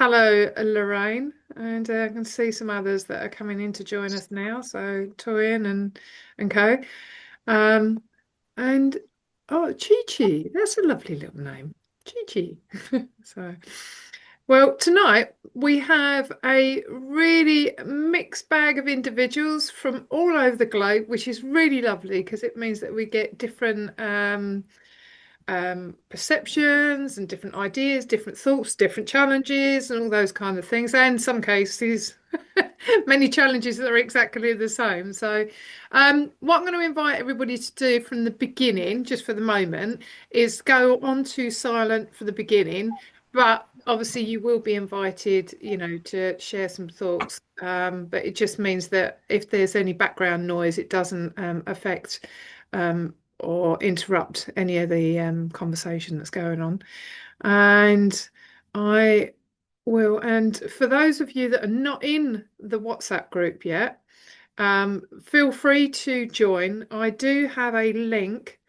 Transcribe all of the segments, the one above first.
Hello, Lorraine, and I can see some others that are coming in to join us now. So Toyin and co. Um, and oh, Chi Chi, that's a lovely little name, Chi Chi. So, well, tonight we have a really mixed bag of individuals from all over the globe, which is really lovely because it means that we get different perceptions and different ideas, different thoughts, different challenges, and all those kind of things. And in some cases, many challenges that are exactly the same. So, what I'm going to invite everybody to do from the beginning, just for the moment, is go on to silent for the beginning. But obviously, you will be invited, to share some thoughts. But it just means that if there's any background noise, it doesn't affect or interrupt any of the conversation that's going on. And I and for those of you that are not in the WhatsApp group yet, feel free to join. I do have a link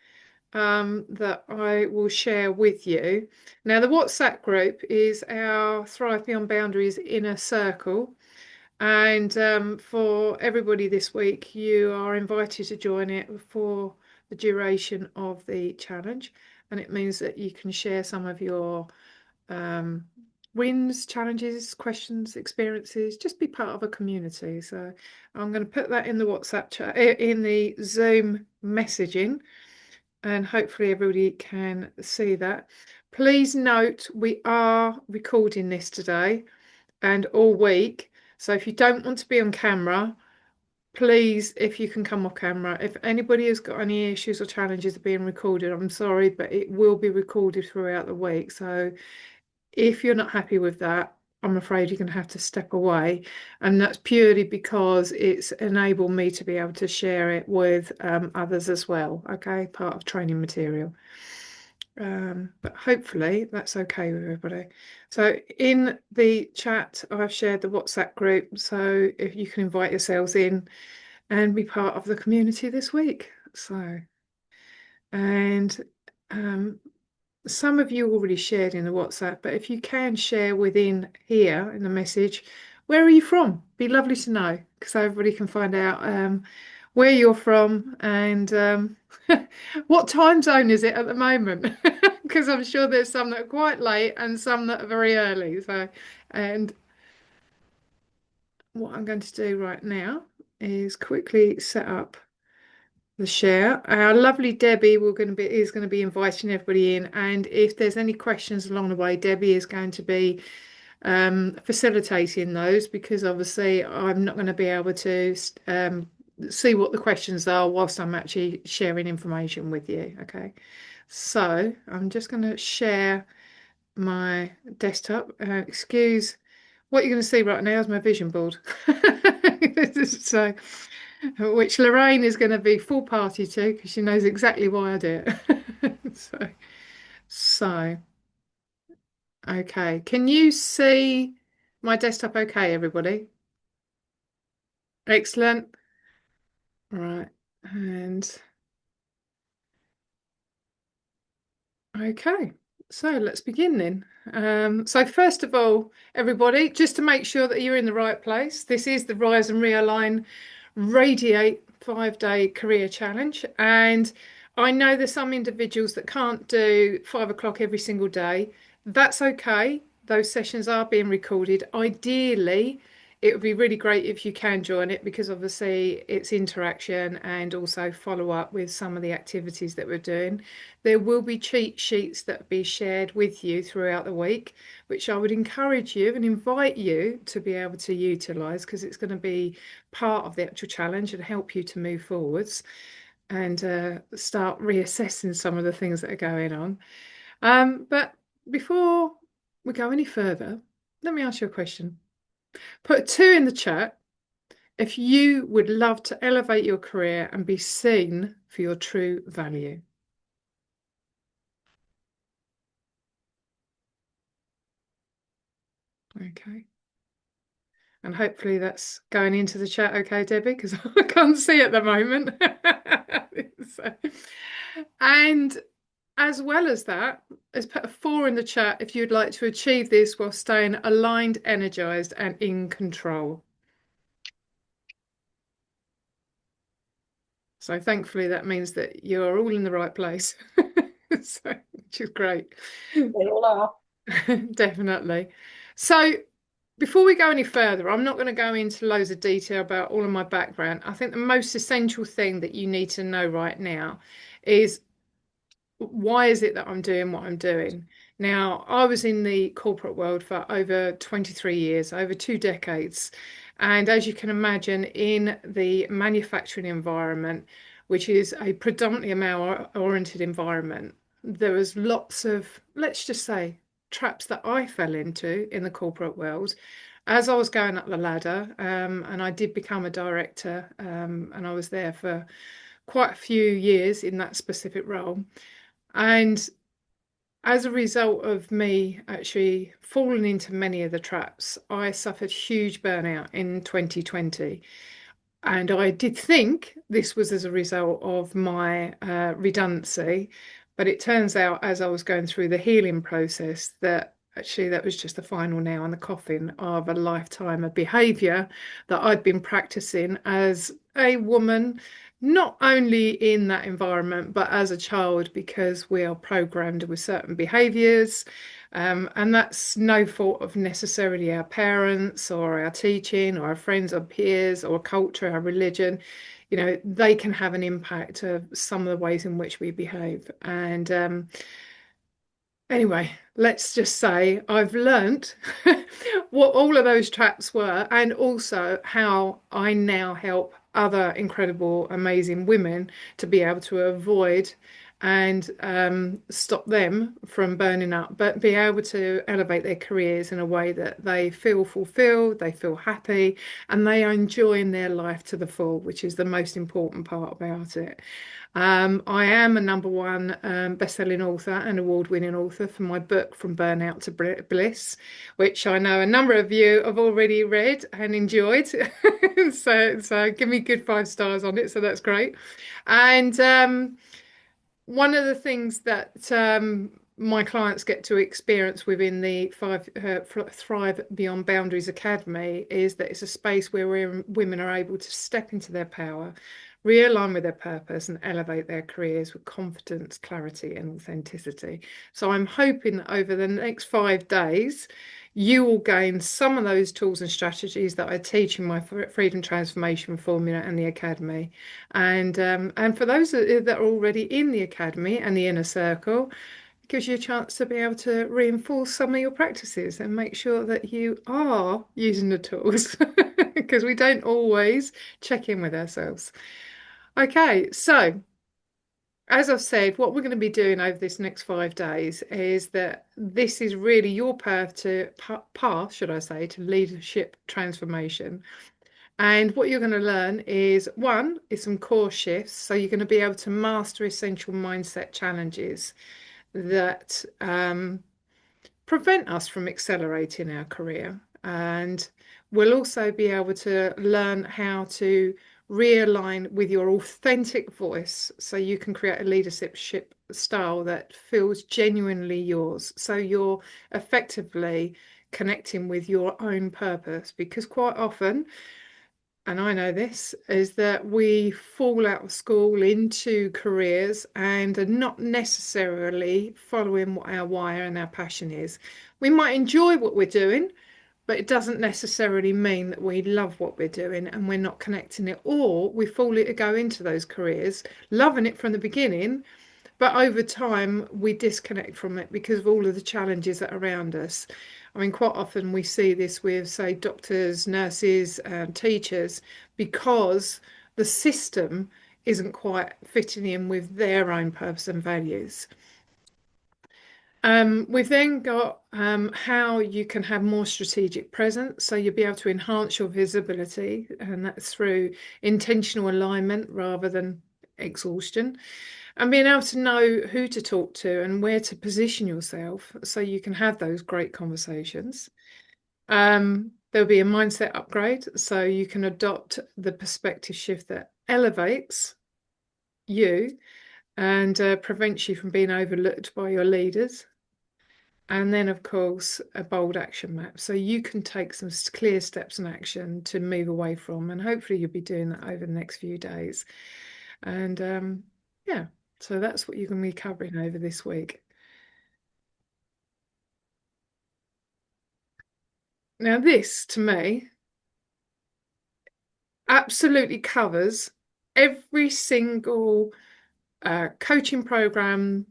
that I will share with you. Now, the WhatsApp group is our Thrive Beyond Boundaries inner circle. And for everybody this week, you are invited to join it for the duration of the challenge. And it means that you can share some of your um, wins, challenges, questions, experiences, just be part of a community. So I'm going to put that in the WhatsApp chat, in the Zoom messaging, and hopefully everybody can see that. Please note we are recording this today and all week. So if you don't want to be on camera, please, if you can come off camera. If anybody has got any issues or challenges of being recorded, I'm sorry, but it will be recorded throughout the week. So if you're not happy with that, I'm afraid you're going to have to step away. And that's purely because it's enabled me to be able to share it with others as well. Okay, part of training material. But hopefully that's okay with everybody. So in the chat, I've shared the WhatsApp group, so if you can invite yourselves in and be part of the community this week. So, and um, some of you already shared in the WhatsApp, but if you can share within here in the message, where are you from? Be lovely to know because everybody can find out where you're from and what time zone is it at the moment? Because I'm sure there's some that are quite late and some that are very early. So, and what I'm going to do right now is quickly set up the share. Our lovely Debbie is going to be inviting everybody in, and if there's any questions along the way, Debbie is going to be facilitating those because obviously I'm not going to be able to see what the questions are whilst I'm actually sharing information with you. Okay, so I'm just going to share my desktop. Excuse what you're going to see right now is my vision board. So, which Lorraine is going to be full party to because she knows exactly why I do it. So, okay. Can you see my desktop okay, everybody? Excellent. Right. And okay. So let's begin then. So first of all, everybody, just to make sure that you're in the right place, this is the Rise and Realign Radiate 5-day career challenge. And I know there's some individuals that can't do 5 o'clock every single day. That's okay. Those sessions are being recorded. Ideally, it would be really great if you can join it because obviously it's interaction and also follow up with some of the activities that we're doing. There will be cheat sheets that will be shared with you throughout the week, which I would encourage you and invite you to be able to utilize because it's going to be part of the actual challenge and help you to move forwards and start reassessing some of the things that are going on. But before we go any further, let me ask you a question. Put a 2 in the chat if you would love to elevate your career and be seen for your true value. Okay. And hopefully that's going into the chat okay, Debbie, because I can't see at the moment. So, and as well as that, let's put a 4 in the chat if you'd like to achieve this while staying aligned, energized, and in control. So thankfully that means that you're all in the right place. So, which is great. They all are. Definitely. So before we go any further, I'm not going to go into loads of detail about all of my background. I think the most essential thing that you need to know right now is why is it that I'm doing what I'm doing? Now, I was in the corporate world for over 23 years, over 2 decades. And as you can imagine, in the manufacturing environment, which is a predominantly male-oriented environment, there was lots of, let's just say, traps that I fell into in the corporate world as I was going up the ladder. And I did become a director, and I was there for quite a few years in that specific role. And as a result of me actually falling into many of the traps, I suffered huge burnout in 2020. And I did think this was as a result of my redundancy, but it turns out as I was going through the healing process that actually that was just the final nail in the coffin of a lifetime of behavior that I'd been practicing as a woman, not only in that environment, but as a child, because we are programmed with certain behaviors. And that's no fault of necessarily our parents or our teaching or our friends or peers or culture, our religion. You know, they can have an impact of some of the ways in which we behave. And anyway, let's just say I've learnt what all of those traps were and also how I now help other incredible, amazing women to be able to avoid and stop them from burning up, but be able to elevate their careers in a way that they feel fulfilled, they feel happy, and they are enjoying their life to the full, which is the most important part about it. I am a number one best-selling author and award-winning author for my book From Burnout to Bliss, which I know a number of you have already read and enjoyed. So give me good 5 stars on it. So that's great. And one of the things that my clients get to experience within the Thrive Beyond Boundaries Academy is that it's a space where women are able to step into their power, realign with their purpose, and elevate their careers with confidence, clarity, and authenticity. So I'm hoping that over the next 5 days, you will gain some of those tools and strategies that I teach in my Freedom Transformation Formula and the Academy. And for those that are already in the Academy and the inner circle, it gives you a chance to be able to reinforce some of your practices and make sure that you are using the tools because we don't always check in with ourselves. Okay, so as I've said, what we're going to be doing over this next 5 days is that this is really your path, should I say, to leadership transformation. And what you're going to learn is one is some core shifts. So you're going to be able to master essential mindset challenges that prevent us from accelerating our career. And we'll also be able to learn how to realign with your authentic voice so you can create a leadership style that feels genuinely yours. So you're effectively connecting with your own purpose because quite often, and I know this, is that we fall out of school into careers and are not necessarily following what our why and our passion is. We might enjoy what we're doing, but it doesn't necessarily mean that we love what we're doing and we're not connecting it, or we fall to go into those careers, loving it from the beginning, but over time, we disconnect from it because of all of the challenges that are around us. I mean, quite often we see this with, say, doctors, nurses, teachers, because the system isn't quite fitting in with their own purpose and values. We've then got how you can have more strategic presence. So you'll be able to enhance your visibility, and that's through intentional alignment rather than exhaustion and being able to know who to talk to and where to position yourself so you can have those great conversations. There'll be a mindset upgrade so you can adopt the perspective shift that elevates you and prevents you from being overlooked by your leaders. And then, of course, a bold action map. So you can take some clear steps in action to move away from, and hopefully you'll be doing that over the next few days. And yeah, so that's what you're going to be covering over this week. Now, this to me absolutely covers every single coaching program,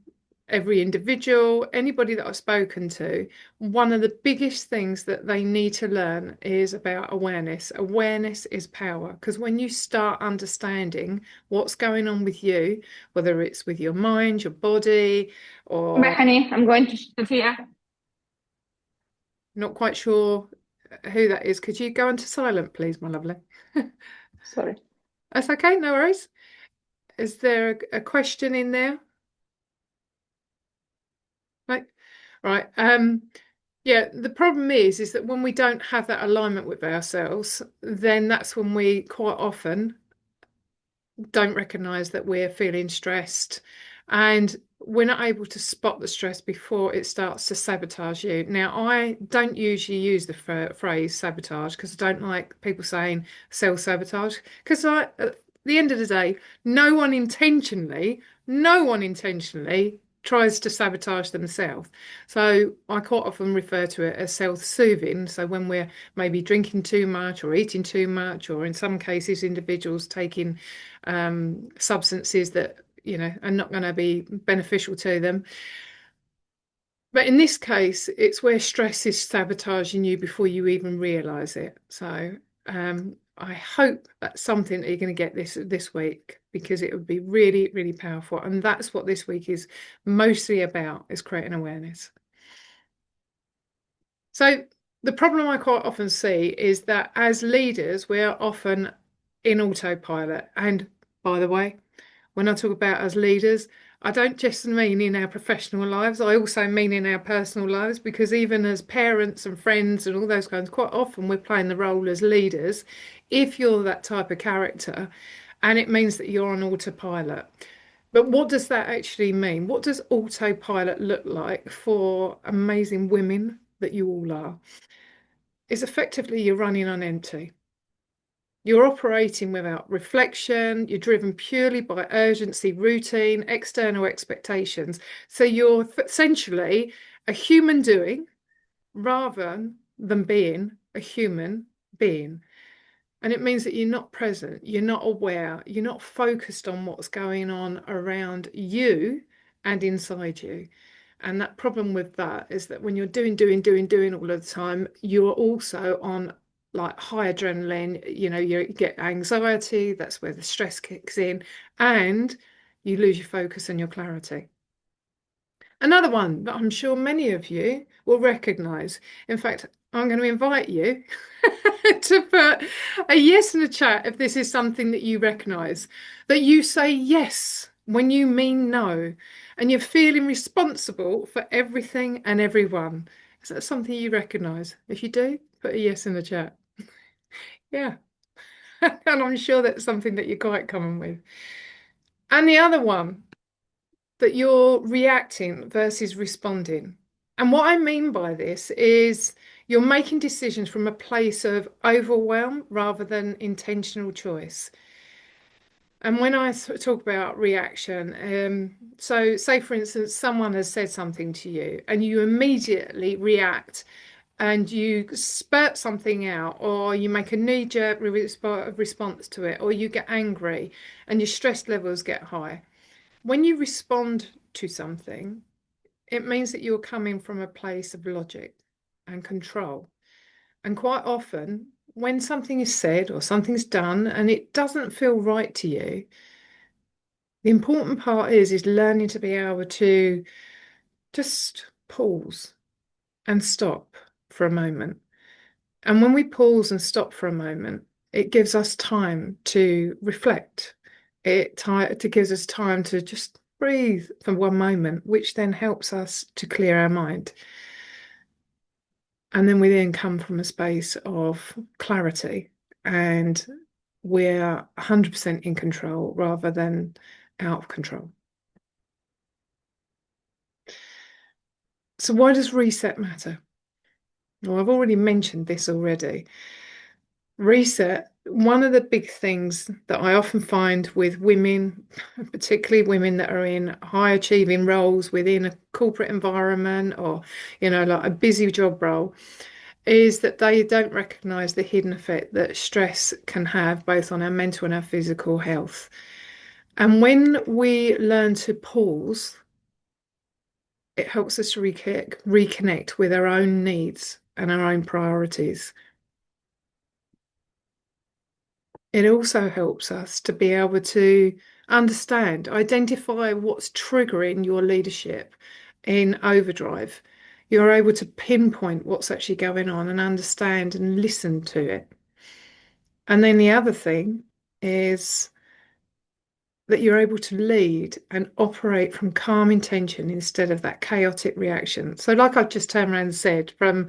every individual, anybody that I've spoken to. One of the biggest things that they need to learn is about awareness. Awareness is power, because when you start understanding what's going on with you, whether it's with your mind, your body, or Bethany, I'm going to Sophia. not quite sure who that is, could you go into silent, please, my lovely? Sorry. That's okay, no worries. Is there a question in there? Right. Right. Yeah, the problem is that when we don't have that alignment with ourselves, then that's when we quite often don't recognize that we're feeling stressed, and we're not able to spot the stress before it starts to sabotage you. Now, I don't usually use the phrase sabotage because I don't like people saying self-sabotage, because at the end of the day, no one intentionally tries to sabotage themselves. So I quite often refer to it as self-soothing. So when we're maybe drinking too much or eating too much, or in some cases, individuals taking substances that are not going to be beneficial to them. But in this case, it's where stress is sabotaging you before you even realize it. So I hope that's something that you're going to get this week, because it would be really, really powerful. And that's what this week is mostly about, is creating awareness. So the problem I quite often see is that as leaders, we are often in autopilot. And by the way, when I talk about as leaders, I don't just mean in our professional lives, I also mean in our personal lives, because even as parents and friends and all those kinds, quite often we're playing the role as leaders if you're that type of character, and it means that you're on autopilot. But what does that actually mean? What does autopilot look like for amazing women that you all are? Is effectively you're running on empty. You're operating without reflection. You're driven purely by urgency, routine, external expectations. So you're essentially a human doing rather than being a human being. And it means that you're not present, you're not aware, you're not focused on what's going on around you and inside you. And that problem with that is that when you're doing all of the time, you're also on like high adrenaline, you get anxiety, that's where the stress kicks in, and you lose your focus and your clarity. Another one that I'm sure many of you will recognize. In fact, I'm going to invite you to put a yes in the chat if this is something that you recognize, that you say yes when you mean no, and you're feeling responsible for everything and everyone. Is that something you recognize? If you do, put a yes in the chat. Yeah. And I'm sure that's something that you're quite common with. And the other one, that you're reacting versus responding. And what I mean by this is you're making decisions from a place of overwhelm rather than intentional choice. And when I talk about reaction, so say for instance, someone has said something to you and you immediately react and you spurt something out, or you make a knee-jerk response to it, or you get angry and your stress levels get high. When you respond to something, it means that you're coming from a place of logic and control. And quite often, when something is said or something's done and it doesn't feel right to you, the important part is learning to be able to just pause and stop for a moment. And when we pause and stop for a moment, it gives us time to reflect. It gives us time to just breathe for one moment, which then helps us to clear our mind. And then we then come from a space of clarity, and we're 100% in control rather than out of control. So why does reset matter? Well, I've already mentioned this already. Reset, one of the big things that I often find with women, particularly women that are in high achieving roles within a corporate environment or, like a busy job role, is that they don't recognize the hidden effect that stress can have both on our mental and our physical health. And when we learn to pause, it helps us to reconnect with our own needs and our own priorities. It also helps us to be able to understand, identify what's triggering your leadership in overdrive. You're able to pinpoint what's actually going on and understand and listen to it. And then the other thing is that you're able to lead and operate from calm intention instead of that chaotic reaction. So, like I've just turned around and said, from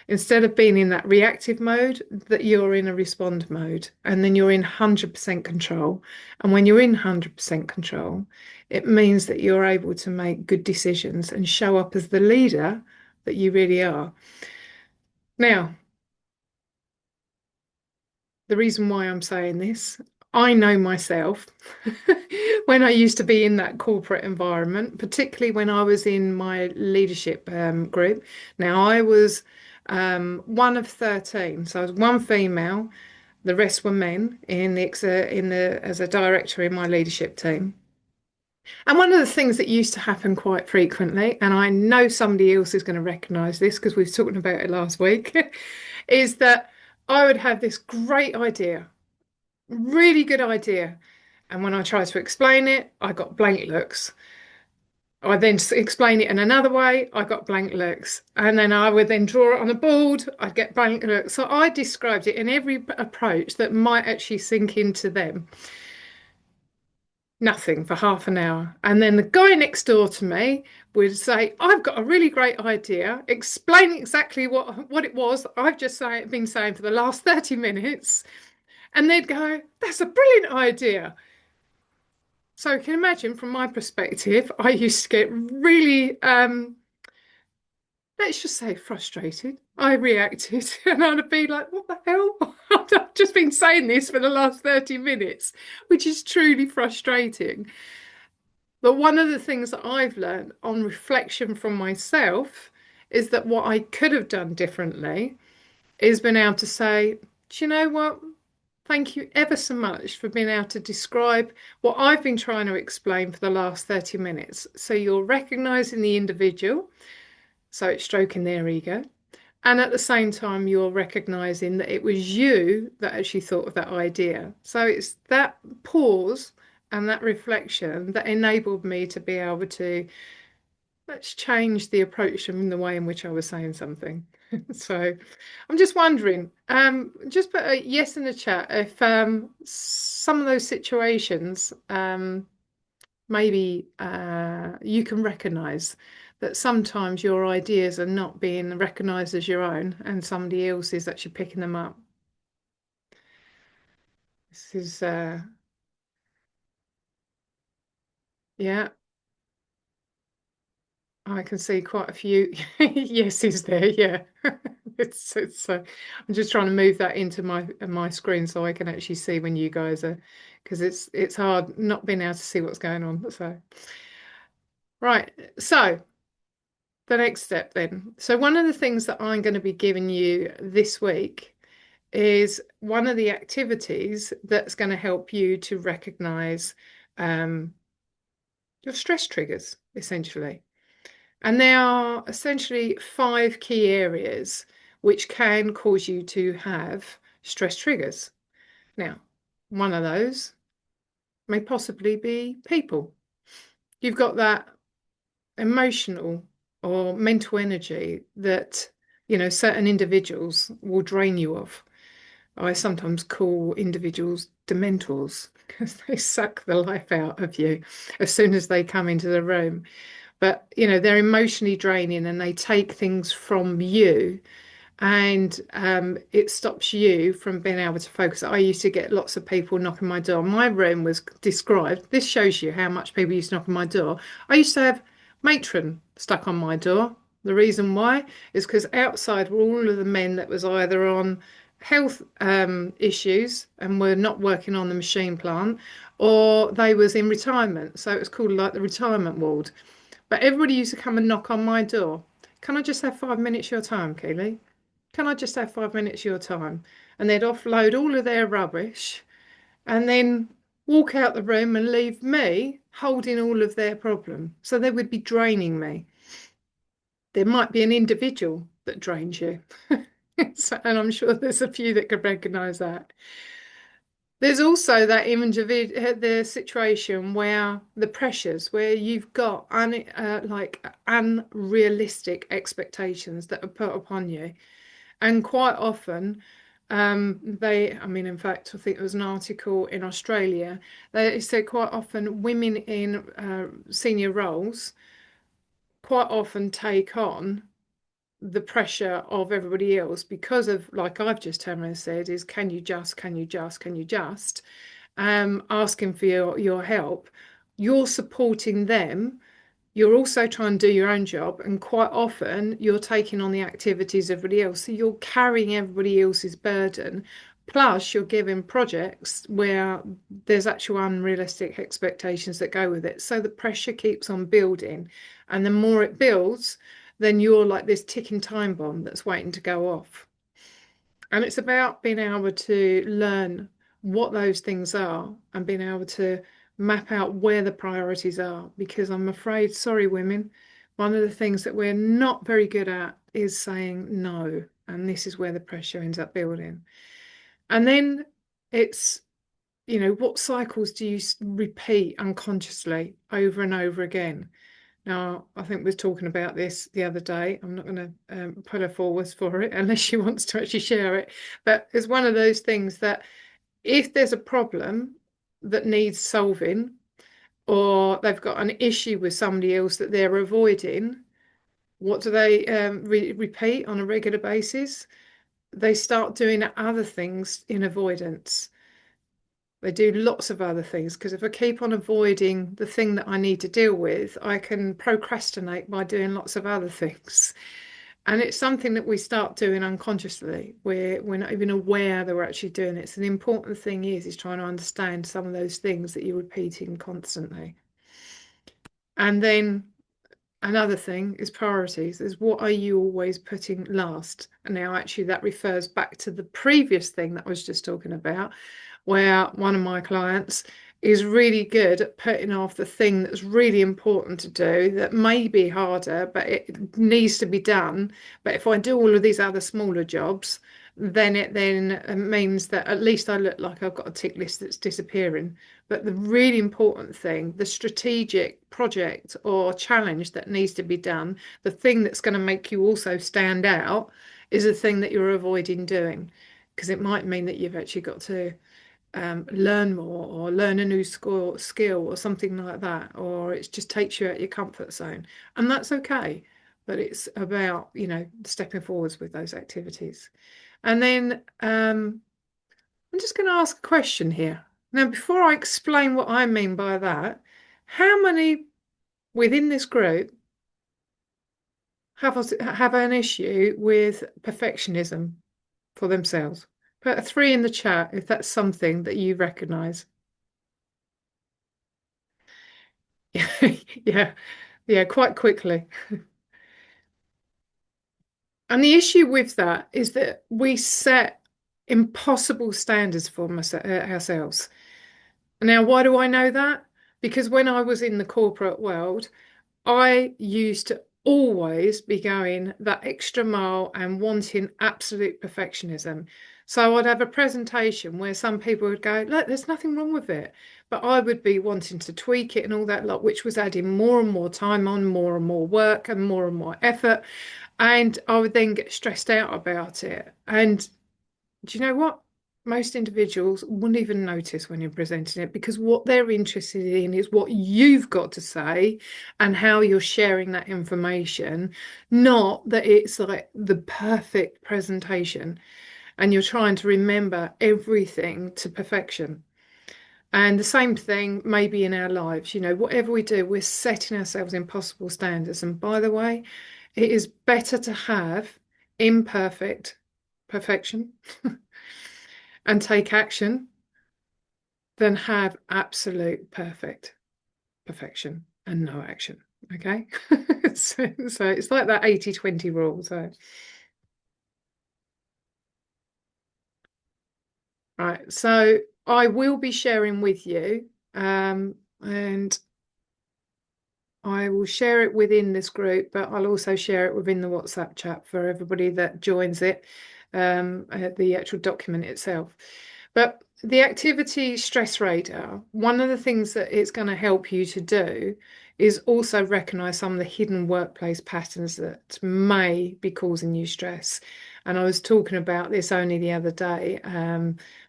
instead of being in that reactive mode, that you're in a respond mode, and then you're in 100% control. And when you're in 100% control, it means that you're able to make good decisions and show up as the leader that you really are. Now, the reason why I'm saying this, I know myself when I used to be in that corporate environment, particularly when I was in my leadership group. Now, I was one of 13, so I was one female. The rest were men in the as a director in my leadership team. And one of the things that used to happen quite frequently, and I know somebody else is going to recognise this because we were talking about it last week, is that I would have this great idea, really good idea. And when I tried to explain it, I got blank looks. I then explain it in another way, I got blank looks. And then I would then draw it on a board, I'd get blank looks. So I described it in every approach that might actually sink into them. Nothing for half an hour. And then the guy next door to me would say, I've got a really great idea, explain exactly what it was I've just been saying for the last 30 minutes. And they'd go, that's a brilliant idea. So you can imagine from my perspective, I used to get really, let's just say frustrated. I reacted and I'd be like, what the hell? I've just been saying this for the last 30 minutes, which is truly frustrating. But one of the things that I've learned on reflection from myself is that what I could have done differently is been able to say, do you know what? Thank you ever so much for being able to describe what I've been trying to explain for the last 30 minutes. So you're recognizing the individual, so it's stroking their ego. And at the same time, you're recognizing that it was you that actually thought of that idea. So it's that pause and that reflection that enabled me to be able to let's change the approach and the way in which I was saying something. So I'm just wondering, just put a yes in the chat if some of those situations maybe you can recognize that sometimes your ideas are not being recognized as your own and somebody else is actually picking them up. This is yeah, I can see quite a few yeses there. Yeah, it's. I'm just trying to move that into my screen so I can actually see when you guys are, because it's hard not being able to see what's going on. So right, so the next step then. So one of the things that I'm going to be giving you this week is one of the activities that's going to help you to recognize your stress triggers, essentially. And there are essentially 5 key areas which can cause you to have stress triggers. Now, one of those may possibly be people. You've got that emotional or mental energy that, certain individuals will drain you of. I sometimes call individuals dementors because they suck the life out of you as soon as they come into the room. But they're emotionally draining and they take things from you, and it stops you from being able to focus. I used to get lots of people knocking my door. My room was described. This shows you how much people used to knock on my door. I used to have matron stuck on my door The reason why is because outside were all of the men that was either on health issues and were not working on the machine plant, or they was in retirement. So it was called like the retirement ward. But everybody used to come and knock on my door. Can I just have 5 minutes of your time, Keely? Can I just have 5 minutes of your time? And they'd offload all of their rubbish and then walk out the room and leave me holding all of their problem. So they would be draining me. There might be an individual that drains you. So, and I'm sure there's a few that could recognize that. There's also that image of the situation where the pressures, where you've got like unrealistic expectations that are put upon you. And quite often, I mean, in fact, I think there was an article in Australia. They said quite often women in senior roles quite often take on the pressure of everybody else because of, like I've just turned around and said, is can you just, asking for your help. You're supporting them, you're also trying to do your own job, and quite often you're taking on the activities of everybody else. So you're carrying everybody else's burden. Plus, you're giving projects where there's actual unrealistic expectations that go with it. So the pressure keeps on building. And the more it builds, then you're like this ticking time bomb that's waiting to go off. And it's about being able to learn what those things are and being able to map out where the priorities are. Because I'm afraid, sorry, women, one of the things that we're not very good at is saying no. And this is where the pressure ends up building. And then it's, what cycles do you repeat unconsciously over and over again? Now, I think we were talking about this the other day. I'm not going to put her forwards for it unless she wants to actually share it. But it's one of those things that if there's a problem that needs solving, or they've got an issue with somebody else that they're avoiding, what do they repeat on a regular basis? They start doing other things in avoidance. They do lots of other things because if I keep on avoiding the thing that I need to deal with, I can procrastinate by doing lots of other things. And it's something that we start doing unconsciously. We're not even aware that we're actually doing it. So the important thing is trying to understand some of those things that you're repeating constantly. And then another thing is priorities, is what are you always putting last? And now actually that refers back to the previous thing that I was just talking about, where one of my clients is really good at putting off the thing that's really important to do that may be harder, but it needs to be done. But if I do all of these other smaller jobs, then it then means that at least I look like I've got a tick list that's disappearing. But the really important thing, the strategic project or challenge that needs to be done, the thing that's going to make you also stand out, is the thing that you're avoiding doing. Because it might mean that you've actually got to learn more or learn a new skill or something like that, or it just takes you out your comfort zone. And that's okay. But it's about, stepping forwards with those activities. And then I'm just going to ask a question here. Now, before I explain what I mean by that, how many within this group have an issue with perfectionism for themselves? Put a 3 in the chat if that's something that you recognize. Yeah, yeah, quite quickly. And the issue with that is that we set impossible standards for ourselves. Now, why do I know that? Because when I was in the corporate world, I used to always be going that extra mile and wanting absolute perfectionism. So I'd have a presentation where some people would go, look, there's nothing wrong with it. But I would be wanting to tweak it and all that lot, which was adding more and more time on, more and more work and more effort. And I would then get stressed out about it. And do you know what? Most individuals wouldn't even notice when you're presenting it because what they're interested in is what you've got to say and how you're sharing that information, not that it's like the perfect presentation and you're trying to remember everything to perfection. And the same thing maybe in our lives, whatever we do, we're setting ourselves impossible standards. And by the way, It is better to have imperfect perfection and take action than have absolute perfect perfection and no action. Okay. So it's like that 80-20 rule. So, right. So I will be sharing with you, and I will share it within this group, but I'll also share it within the WhatsApp chat for everybody that joins it, the actual document itself. But the activity stress radar, one of the things that it's going to help you to do is also recognize some of the hidden workplace patterns that may be causing you stress. And I was talking about this only the other day,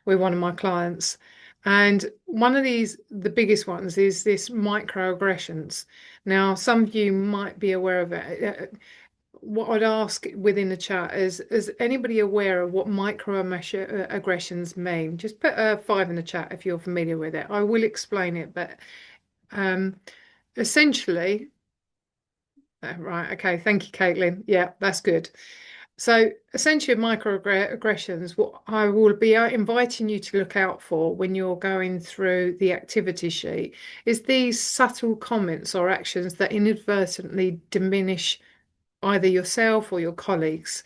with one of my clients. And one of these, the biggest ones, is this microaggressions. Now, some of you might be aware of it. What I'd ask within the chat is anybody aware of what microaggressions mean? Just put a five in the chat if you're familiar with it. I will explain it, but um, essentially, right, okay, thank you, Caitlin. Yeah, that's good. So essentially, microaggressions, what I will be inviting you to look out for when you're going through the activity sheet is these subtle comments or actions that inadvertently diminish either yourself or your colleagues.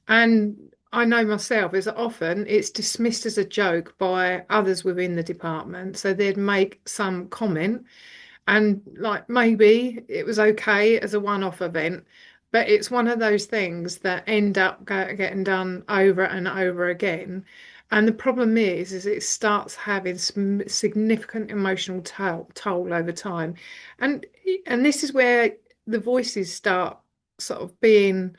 And I know myself is that often it's dismissed as a joke by others within the department. So they'd make some comment and like maybe it was okay as a one-off event, but it's one of those things that end up getting done over and over again. And the problem is it starts having some significant emotional toll over time. And and this is where the voices start sort of being,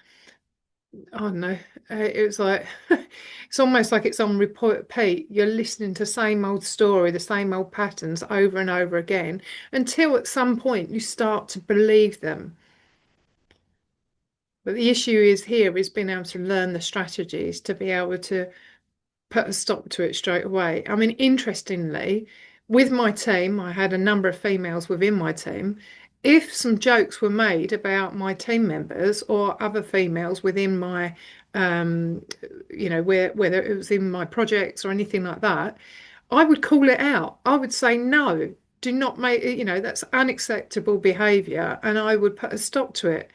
I don't know, it was like it's almost like it's on repeat. You're listening to the same old story, the same old patterns over and over again until at some point you start to believe them. But the issue is here is being able to learn the strategies to be able to put a stop to it straight away. I mean, interestingly, with my team, I had a number of females within my team. If some jokes were made about my team members or other females within my, um, whether it was in my projects or anything like that, I would call it out. I would say, no, do not make it, that's unacceptable behavior, and I would put a stop to it.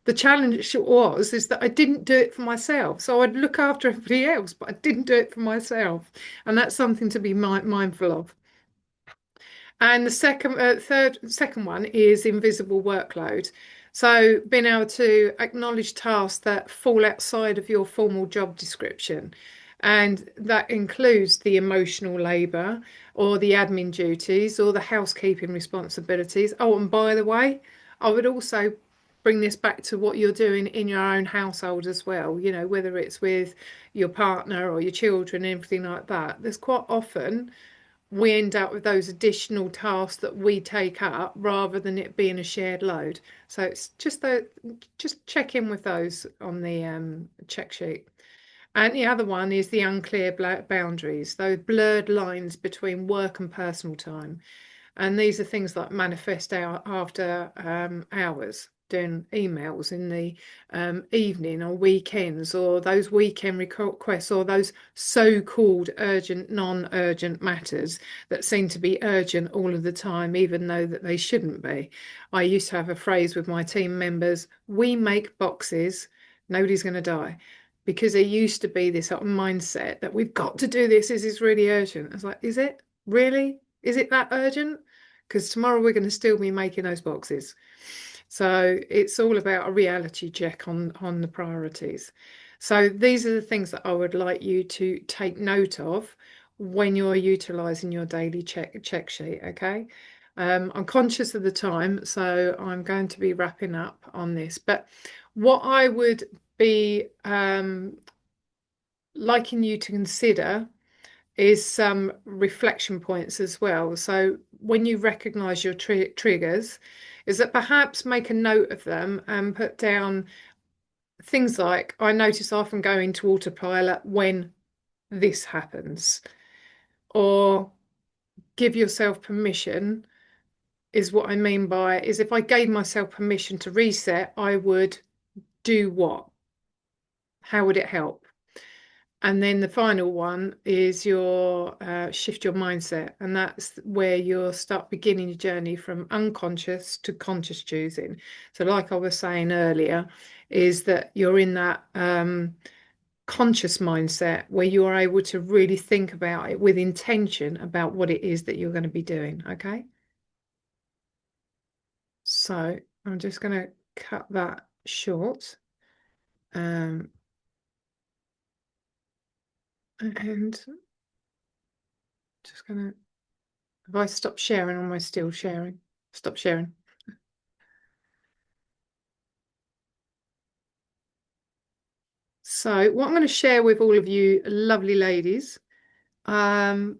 The challenge was is that I didn't do it for myself. So I'd look after everybody else, but I didn't do it for myself. And that's something to be mindful of. And the second one is invisible workload. So being able to acknowledge tasks that fall outside of your formal job description. And that includes the emotional labour or the admin duties or the housekeeping responsibilities. Oh, and by the way, I would also bring this back to what you're doing in your own household as well, whether it's with your partner or your children and everything like that. There's quite often we end up with those additional tasks that we take up rather than it being a shared load. So it's just check in with those on the check sheet. And the other one is the unclear boundaries, those blurred lines between work and personal time. And these are things that manifest out after hours, doing emails in the evening or weekends, or those weekend requests, or those so-called urgent, non-urgent matters that seem to be urgent all of the time, even though that they shouldn't be. I used to have a phrase with my team members, we make boxes, nobody's going to die. Because there used to be this sort of mindset that we've got to do this is really urgent. I was like, is it really? Is it that urgent? Because tomorrow we're going to still be making those boxes. So it's all about a reality check on the priorities. So these are the things that I would like you to take note of when you're utilizing your daily check sheet. Okay. I'm conscious of the time, so I'm going to be wrapping up on this. But what I would be liking you to consider is some reflection points as well. So when you recognize your triggers, is that perhaps make a note of them and put down things like, I notice I often go into autopilot when this happens, or give yourself permission is what I mean by is if I gave myself permission to reset, I would do what? How would it help? And then the final one is your shift your mindset, and that's where you'll start beginning your journey from unconscious to conscious choosing. So, like I was saying earlier, is that you're in that conscious mindset where you are able to really think about it with intention about what it is that you're going to be doing. Okay. So I'm just going to cut that short. Um, and just going to, if I stop sharing, or am I still sharing? Stop sharing. So what I'm going to share with all of you lovely ladies, um,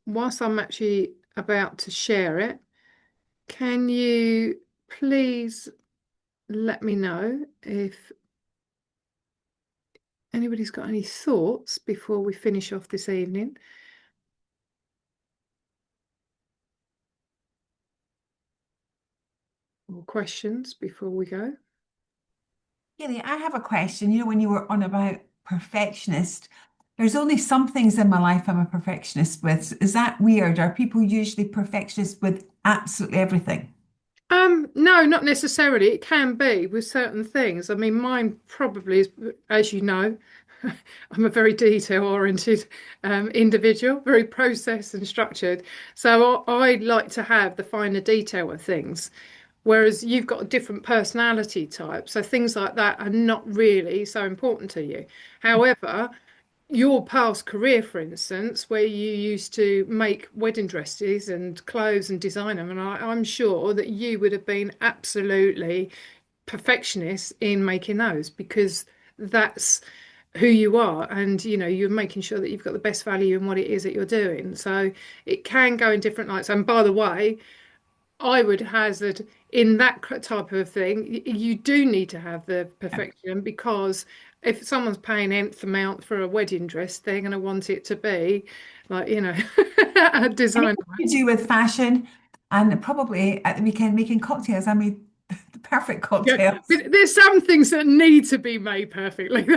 whilst I'm actually about to share it, can you please let me know if anybody's got any thoughts before we finish off this evening, or questions before we go? Keely, I have a question. When you were on about perfectionist, there's only some things in my life I'm a perfectionist with. Is that weird? Are people usually perfectionists with absolutely everything? No, not necessarily. It can be with certain things. I mean, mine probably is, as you know, I'm a very detail-oriented individual, very process and structured. So I like to have the finer detail of things, whereas you've got a different personality type. So things like that are not really so important to you. However, your past career, for instance, where you used to make wedding dresses and clothes and design them, and I'm sure that you would have been absolutely perfectionist in making those because that's who you are, and you're making sure that you've got the best value in what it is that you're doing. So it can go in different lights. And by the way, I would hazard in that type of thing, you do need to have the Yeah. perfection because if someone's paying nth amount for a wedding dress, they're going to want it to be like, a designer. Anything to do with fashion, and probably at the weekend making cocktails. I made the perfect Yeah, cocktails. but there's some things that need to be made perfectly.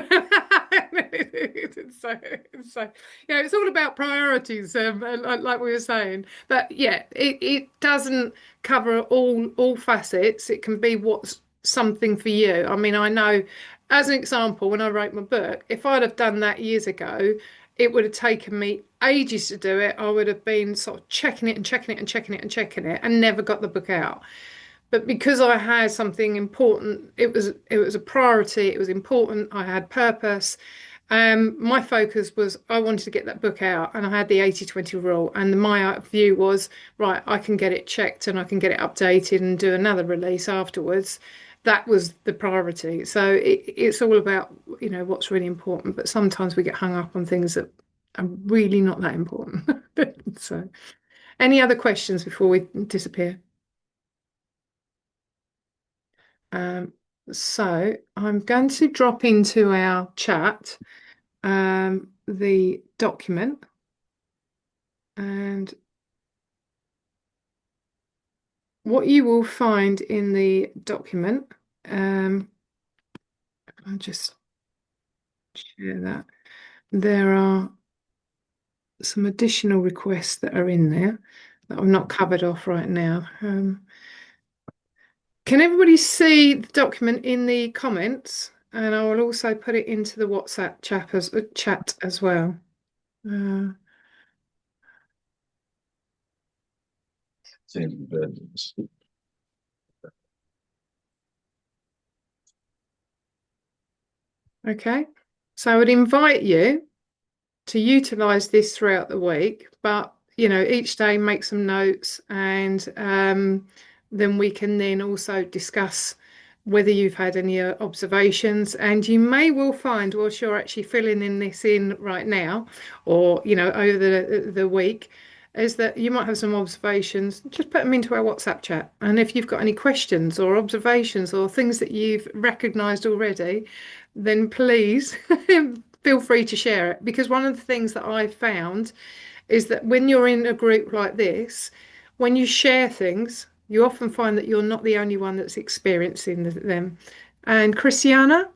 So, so it's all about priorities, like we were saying. But yeah, it doesn't cover all facets. It can be what's something for you. I mean, I know, as an example, when I wrote my book, if I'd have done that years ago, it would have taken me ages to do it. I would have been sort of checking it and checking it and checking it and checking it and never got the book out. But because I had something important, it was a priority, it was important, I had purpose. My focus was I wanted to get that book out, and I had the 80/20 rule, and my view was, right, I can get it checked and I can get it updated and do another release afterwards. That was the priority. So it's all about, what's really important, but sometimes we get hung up on things that are really not that important. So any other questions before we disappear? Um, so I'm going to drop into our chat the document, and what you will find in the document, I'll just share that. There are some additional requests that are in there that I've not covered off right now. Can everybody see the document in the comments? And I will also put it into the WhatsApp chat as well. Uh, okay. So I would invite you to utilize this throughout the week, but each day make some notes, and then we can then also discuss whether you've had any observations. And you may well find, whilst you're actually filling in this in right now, or over the week, is that you might have some observations. Just put them into our WhatsApp chat, and if you've got any questions or observations or things that you've recognized already, then please feel free to share it, because one of the things that I've found is that when you're in a group like this, when you share things, you often find that you're not the only one that's experiencing them. And Christiana,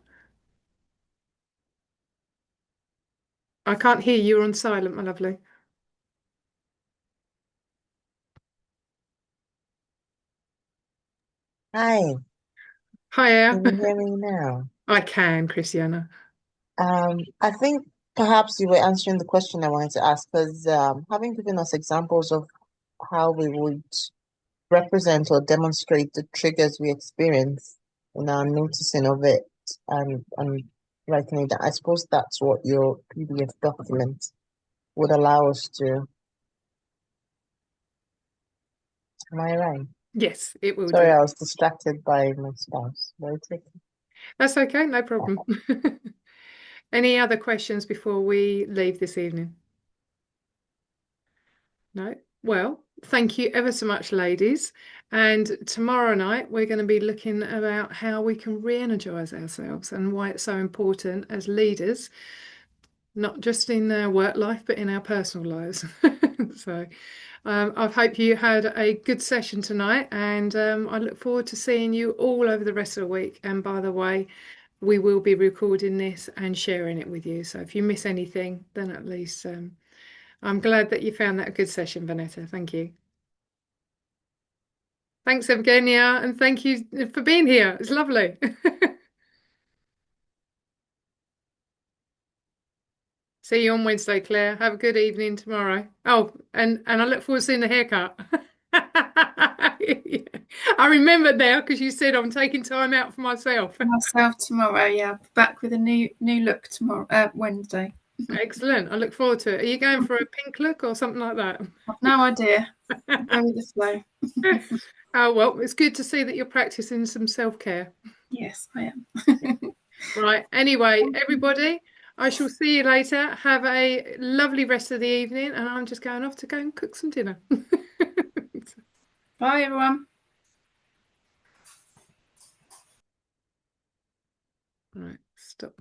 I can't hear you. You're on silent, my lovely. Hi, Hiya. can you hear me now? I can, Christiana. I think perhaps you were answering the question I wanted to ask because having given us examples of how we would represent or demonstrate the triggers we experience in our noticing of it and writing it down, I suppose that's what your PDF document would allow us to. Am I right? Yes, it will Sorry, do. I was distracted by my spouse. But it's okay. That's okay, no problem. Any other questions before we leave this evening? No? Well, thank you ever so much, ladies. And tomorrow night, we're going to be looking about how we can re-energize ourselves and why it's so important as leaders, not just in our work life, but in our personal lives. So, I hope you had a good session tonight, and I look forward to seeing you all over the rest of the week. And by the way, we will be recording this and sharing it with you. So if you miss anything, then at least I'm glad that you found that a good session, Vanessa. Thank you. Thanks, Evgenia, and thank you for being here. It's lovely. See you on Wednesday, Claire. Have a good evening tomorrow. Oh, and I look forward to seeing the haircut. I remembered now because you said I'm taking time out for myself. Myself tomorrow, yeah. Back with a new look tomorrow, Wednesday. Excellent. I look forward to it. Are you going for a pink look or something like that? I've no idea. Go with the flow. Oh, well, it's good to see that you're practicing some self-care. Yes, I am. Right. Anyway, everybody, I shall see you later. Have a lovely rest of the evening, and I'm just going off to go and cook some dinner. Bye, everyone. Right. Stop.